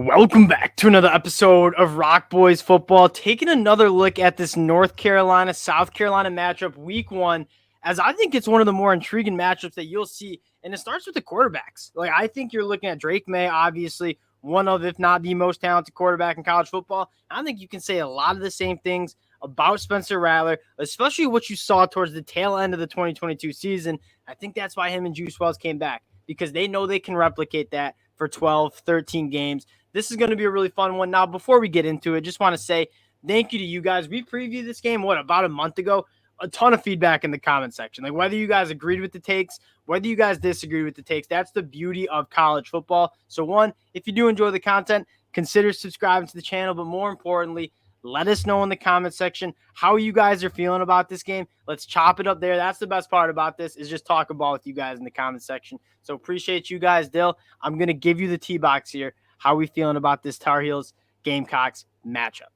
Welcome back to another episode of Rock Boys Football. Taking another look at this North Carolina, South Carolina matchup, week one, as I think it's one of the more intriguing matchups that you'll see. And it starts with the quarterbacks. I think you're looking at Drake Maye, obviously one of, if not the most talented quarterback in college football. I think you can say a lot of the same things about Spencer Rattler, especially what you saw towards the tail end of the 2022 season. I think that's why him and Juice Wells came back, because they know they can replicate that for 12, 13 games. This is going to be a really fun one. Now, before we get into it, just want to say thank you to you guys. We previewed this game, about a month ago? A ton of feedback in the comment section. Whether you guys agreed with the takes, whether you guys disagreed with the takes, that's the beauty of college football. So one, if you do enjoy the content, consider subscribing to the channel. But more importantly, let us know in the comment section how you guys are feeling about this game. Let's chop it up there. That's the best part about this, is just talk about with you guys in the comment section. So appreciate you guys, Dill. I'm going to give you the tee box here. How are we feeling about this Tar Heels Gamecocks matchup?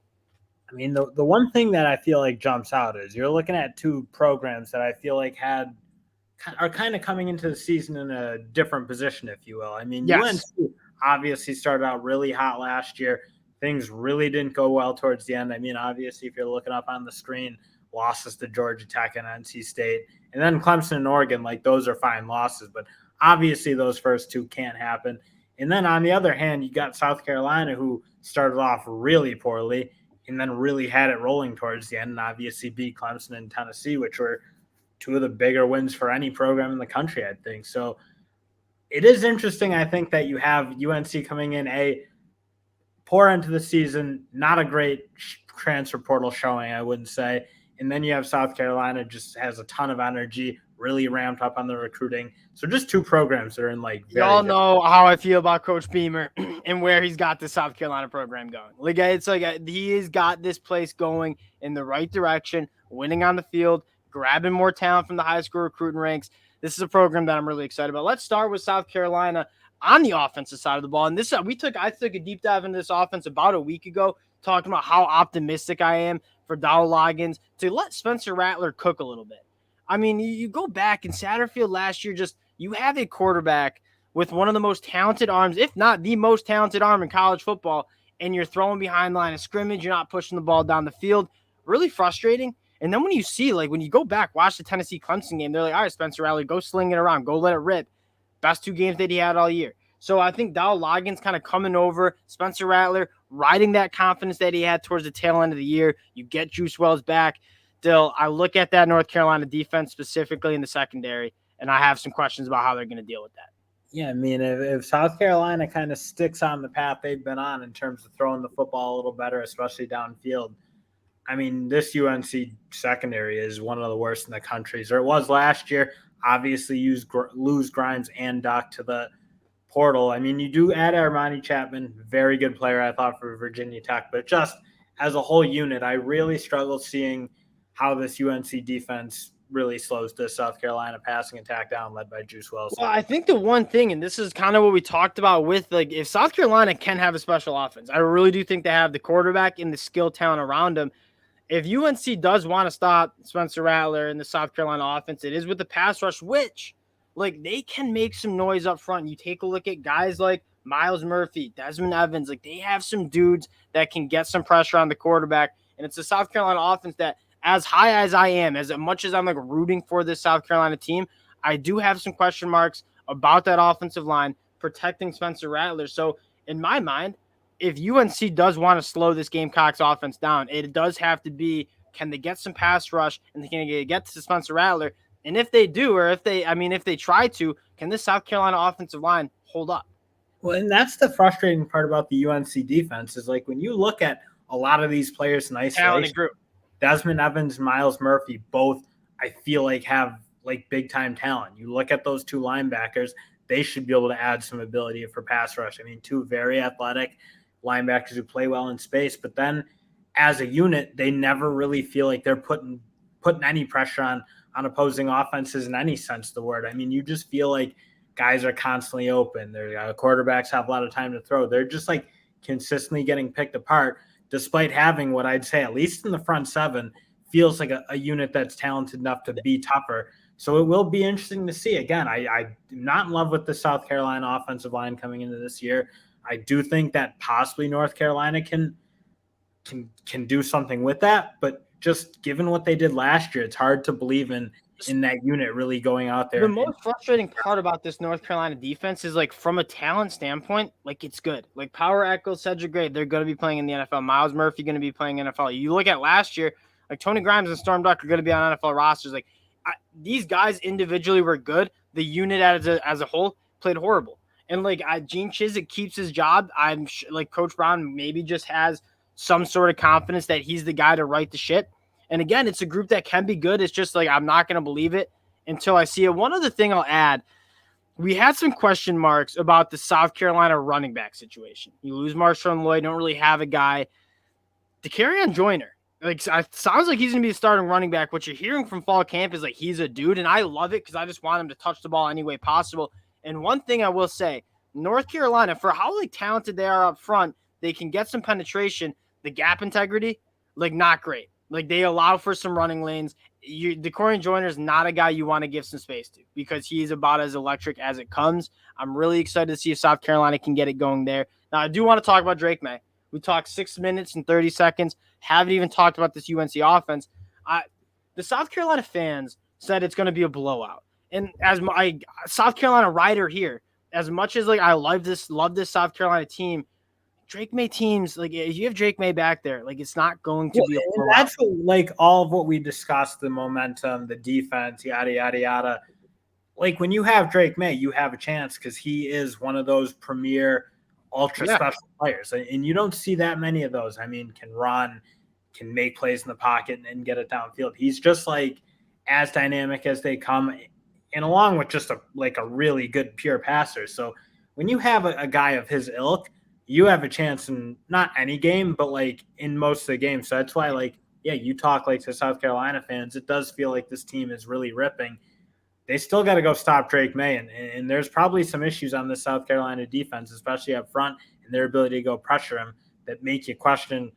I mean, the one thing that I feel like jumps out is you're looking at two programs that I feel like are kind of coming into the season in a different position, if you will. I mean, yes. UNC obviously started out really hot last year. Things really didn't go well towards the end. I mean, obviously, if you're looking up on the screen, losses to Georgia Tech and NC State, and then Clemson and Oregon, those are fine losses. But obviously, those first two can't happen. And then on the other hand, you got South Carolina, who started off really poorly and then really had it rolling towards the end, and obviously beat Clemson and Tennessee, which were two of the bigger wins for any program in the country, I think. So it is interesting, I think, that you have UNC coming in poor into the season, not a great transfer portal showing, I wouldn't say. And then you have South Carolina, just has a ton of energy, really ramped up on the recruiting. So just two programs that are in y'all know how I feel about Coach Beamer and where he's got the South Carolina program going. He has got this place going in the right direction, winning on the field, grabbing more talent from the high school recruiting ranks. This is a program that I'm really excited about. Let's start with South Carolina on the offensive side of the ball. And this I took a deep dive into this offense about a week ago, talking about how optimistic I am for Dowell Loggins to let Spencer Rattler cook a little bit. I mean, you go back in Satterfield last year, you have a quarterback with one of the most talented arms, if not the most talented arm in college football, and you're throwing behind line of scrimmage, you're not pushing the ball down the field. Really frustrating. And then when you see, when you go back, watch the Tennessee Clemson game, they're like, all right, Spencer Rattler, go sling it around, go let it rip. Best two games that he had all year. So I think Dowell Loggins kind of coming over, Spencer Rattler riding that confidence that he had towards the tail end of the year. You get Juice Wells back. Still, I look at that North Carolina defense specifically in the secondary, and I have some questions about how they're going to deal with that. Yeah, I mean, if South Carolina kind of sticks on the path they've been on in terms of throwing the football a little better, especially downfield, I mean, this UNC secondary is one of the worst in the country. Or it was last year. Obviously, lose Grimes and Doc to the portal. I mean, you do add Armani Chapman, very good player, I thought, for Virginia Tech. But just as a whole unit, I really struggle seeing how this UNC defense really slows the South Carolina passing attack down, led by Juice Wells. Well, I think the one thing, and this is kind of what we talked about with, if South Carolina can have a special offense, I really do think they have the quarterback and the skill talent around them. If UNC does want to stop Spencer Rattler in the South Carolina offense, it is with the pass rush, which, they can make some noise up front. You take a look at guys like Miles Murphy, Desmond Evans, they have some dudes that can get some pressure on the quarterback, and it's a South Carolina offense that, as high as I am, as much as I'm rooting for this South Carolina team, I do have some question marks about that offensive line protecting Spencer Rattler. So in my mind, if UNC does want to slow this Gamecocks offense down, it does have to be, can they get some pass rush and can they get to Spencer Rattler? And if they do, or if they try to, can this South Carolina offensive line hold up? Well, and that's the frustrating part about the UNC defense is when you look at a lot of these players in isolation, talented group. Desmond Evans, Miles Murphy, both I feel have big time talent. You look at those two linebackers, they should be able to add some ability for pass rush. I mean, two very athletic linebackers who play well in space, but then as a unit, they never really feel like they're putting any pressure on opposing offenses in any sense of the word. I mean, you just feel like guys are constantly open. Their quarterbacks have a lot of time to throw. They're just consistently getting picked apart, despite having what I'd say, at least in the front seven, feels like a unit that's talented enough to be tougher. So it will be interesting to see. Again, I'm not in love with the South Carolina offensive line coming into this year. I do think that possibly North Carolina can do something with that, but just given what they did last year, it's hard to believe in that unit really going out there. The most frustrating part about this North Carolina defense is, like, from a talent standpoint, like, it's good. Like, Power Echols, Cedric Gray, they're going to be playing in the NFL. Miles Murphy going to be playing NFL. You look at last year, like, Tony Grimes and Storm Duck are going to be on NFL rosters. Like, these guys individually were good. The unit as a whole played horrible. And, like, Gene Chizik keeps his job. Like, Coach Brown maybe just has some sort of confidence that he's the guy to right the shit. And again, it's a group that can be good. It's just like, I'm not going to believe it until I see it. One other thing I'll add, we had some question marks about the South Carolina running back situation. You lose Marshawn Lloyd, don't really have a guy. DeCarrion Joyner, like, sounds like he's going to be the starting running back. What you're hearing from fall camp is, like, he's a dude, and I love it because I just want him to touch the ball any way possible. And one thing I will say, North Carolina, for how, like, talented they are up front, they can get some penetration. The gap integrity, like, not great. Like, they allow for some running lanes. DeCarrion Joyner is not a guy you want to give some space to because he's about as electric as it comes. I'm really excited to see if South Carolina can get it going there. Now, I do want to talk about Drake Maye. We talked 6 minutes and 30 seconds. Haven't even talked about this UNC offense. The South Carolina fans said it's going to be a blowout. And as my South Carolina rider here, as much as, like, I love this South Carolina team, Drake Maye teams, like, if you have Drake Maye back there, like, it's not going to be a blowout. That's like all of what we discussed, the momentum, the defense, yada, yada, yada. Like, when you have Drake Maye, you have a chance because he is one of those premier ultra special players. And you don't see that many of those. I mean, can run, can make plays in the pocket and get it downfield. He's just, like, as dynamic as they come, and along with just a really good pure passer. So when you have a guy of his ilk, you have a chance in not any game, but, like, in most of the games. So that's why, like, yeah, you talk, like, to South Carolina fans, it does feel like this team is really ripping. They still got to go stop Drake Maye. And there's probably some issues on the South Carolina defense, especially up front, and their ability to go pressure him that make you question,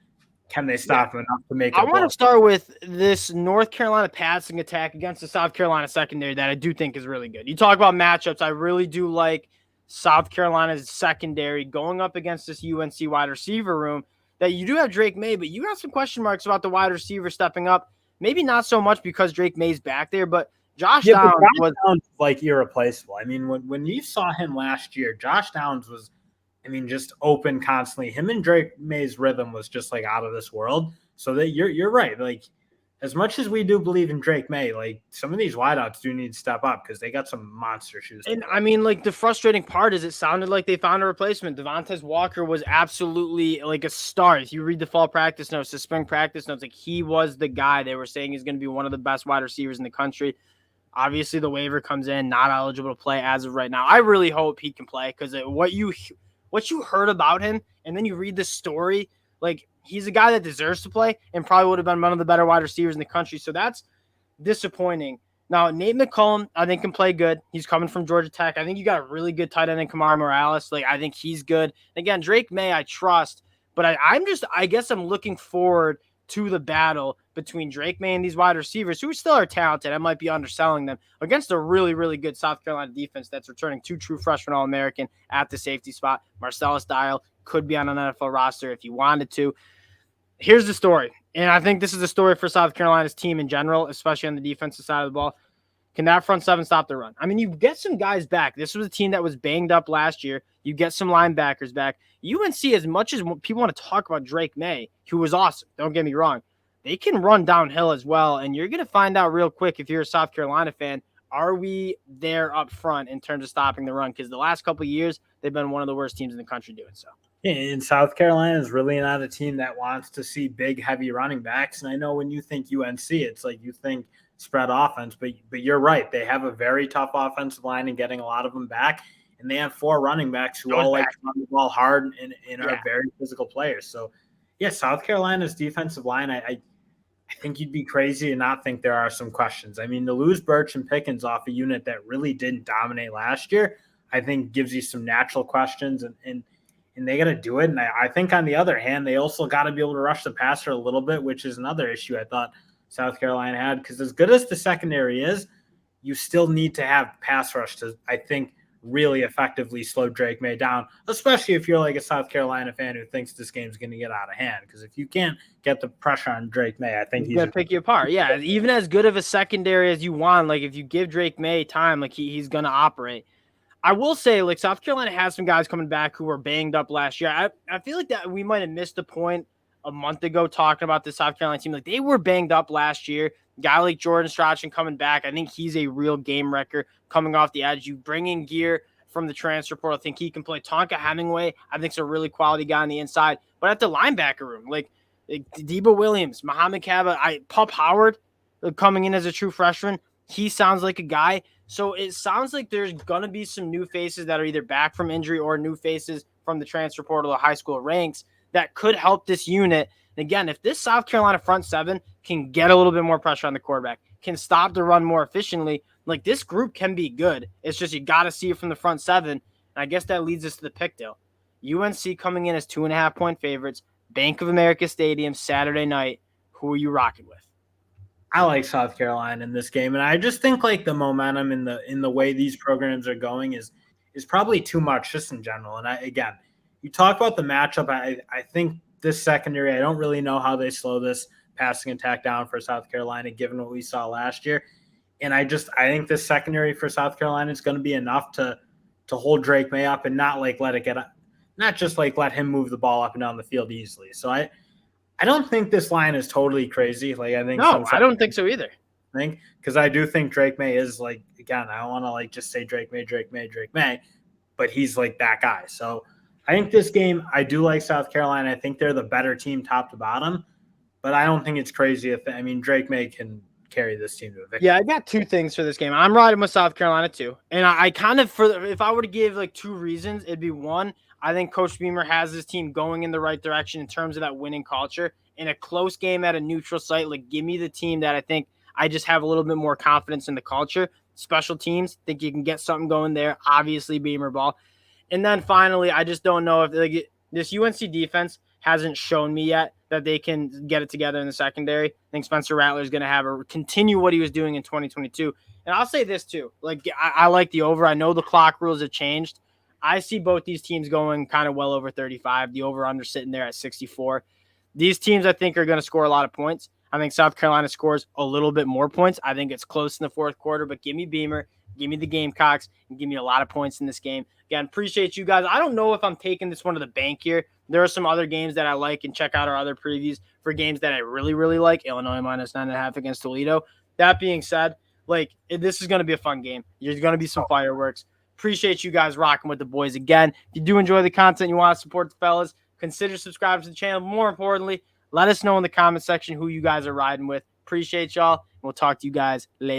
can they stop him enough to make it? I want to start with this North Carolina passing attack against the South Carolina secondary that I do think is really good. You talk about matchups. I really do like South Carolina's secondary going up against this UNC wide receiver room that you do have Drake Maye, but you got some question marks about the wide receiver stepping up. Maybe not so much because Drake May's back there, but Josh Downs was like irreplaceable. I mean, when you saw him last year, Josh Downs was, I mean, just open constantly. Him and Drake May's rhythm was just, like, out of this world. So that you're right. Like, as much as we do believe in Drake Maye, like, some of these wideouts do need to step up because they got some monster shoes. And I mean, like, the frustrating part is it sounded like they found a replacement. Devontae Walker was absolutely, like, a star. If you read the fall practice notes, the spring practice notes, like, he was the guy. They were saying he's going to be one of the best wide receivers in the country. Obviously, the waiver comes in, not eligible to play as of right now. I really hope he can play because what you heard about him, and then you read the story, like, he's a guy that deserves to play and probably would have been one of the better wide receivers in the country. So that's disappointing. Now, Nate McCollum, I think, can play good. He's coming from Georgia Tech. I think you got a really good tight end in Kamara Morales. Like, I think he's good. Again, Drake Maye, I trust, but I guess I'm looking forward to the battle between Drake Maye and these wide receivers who still are talented. I might be underselling them against a really, really good South Carolina defense that's returning 2 true freshman All-American at the safety spot. Marcellus Dial could be on an NFL roster if you wanted to. Here's the story, and I think this is the story for South Carolina's team in general, especially on the defensive side of the ball. Can that front seven stop the run? I mean, you get some guys back. This was a team that was banged up last year. You get some linebackers back. UNC, as much as people want to talk about Drake Maye, who was awesome, don't get me wrong, they can run downhill as well, and you're going to find out real quick if you're a South Carolina fan, are we there up front in terms of stopping the run? Because the last couple of years, they've been one of the worst teams in the country doing so. And South Carolina is really not a team that wants to see big, heavy running backs. And I know when you think UNC, it's like you think spread offense, but you're right. They have a very tough offensive line and getting a lot of them back. And they have 4 running backs who all like to run the ball hard and are very physical players. So, yeah, South Carolina's defensive line, I think you'd be crazy to not think there are some questions. I mean, to lose Birch and Pickens off a unit that really didn't dominate last year, I think gives you some natural questions, and they got to do it. And I think on the other hand, they also got to be able to rush the passer a little bit, which is another issue I thought South Carolina had. Because as good as the secondary is, you still need to have pass rush to, I think, really effectively slow Drake Maye down, especially if you're like a South Carolina fan who thinks this game's going to get out of hand. Because if you can't get the pressure on Drake Maye, I think he's gonna pick you apart. Yeah, even as good of a secondary as you want, like if you give Drake Maye time, like he's gonna operate. I will say, like, South Carolina has some guys coming back who were banged up last year. I feel like that we might have missed the point a month ago talking about the South Carolina team. Like, they were banged up last year. Guy like Jordan Strachan coming back, I think he's a real game wrecker coming off the edge. You bring in gear from the transfer portal. I think he can play. Tonka Hemingway, I think, is a really quality guy on the inside. But at the linebacker room, like Debo Williams, Muhammad Kaba, Pup Howard coming in as a true freshman, he sounds like a guy. So it sounds like there's going to be some new faces that are either back from injury or new faces from the transfer portal or high school ranks that could help this unit. And again, if this South Carolina front seven can get a little bit more pressure on the quarterback, can stop the run more efficiently, like this group can be good. It's just you got to see it from the front seven. And I guess that leads us to the pick, Dale. UNC coming in as 2.5-point favorites, Bank of America Stadium, Saturday night. Who are you rocking with? I like South Carolina in this game, and I just think like the momentum in the way these programs are going is probably too much just in general. And again, you talk about the matchup. I think this secondary, I don't really know how they slow this passing attack down for South Carolina, given what we saw last year. And I think this secondary for South Carolina is going to be enough to hold Drake Maye up and not like let it get, not just like let him move the ball up and down the field easily. So I don't think this line is totally crazy. Like I think I don't think so either. Because I do think Drake Maye is like, again, I don't want to like just say Drake Maye, but he's like that guy. So I think this game, I do like South Carolina. I think they're the better team top to bottom, but I don't think it's crazy Drake Maye can carry this team to a victory. Yeah, I got two things for this game. I'm riding with South Carolina too. And I kind of, if I were to give like two reasons, it'd be one, I think Coach Beamer has this team going in the right direction in terms of that winning culture. In a close game at a neutral site, like give me the team that I think I just have a little bit more confidence in the culture. Special teams, think you can get something going there. Obviously, Beamer ball. And then finally, I just don't know if like this UNC defense hasn't shown me yet that they can get it together in the secondary. I think Spencer Rattler is going to continue what he was doing in 2022. And I'll say this too, like I like the over. I know the clock rules have changed. I see both these teams going kind of well over 35. The over-under sitting there at 64. These teams, I think, are going to score a lot of points. I think South Carolina scores a little bit more points. I think it's close in the fourth quarter, but give me Beamer, give me the Gamecocks, and give me a lot of points in this game. Again, appreciate you guys. I don't know if I'm taking this one to the bank here. There are some other games that I like, and check out our other previews for games that I really, really like. Illinois minus 9.5 against Toledo. That being said, like this is going to be a fun game. There's going to be some fireworks. Appreciate you guys rocking with the boys again. If you do enjoy the content, you want to support the fellas, consider subscribing to the channel. More importantly, let us know in the comment section who you guys are riding with. Appreciate y'all. We'll talk to you guys later.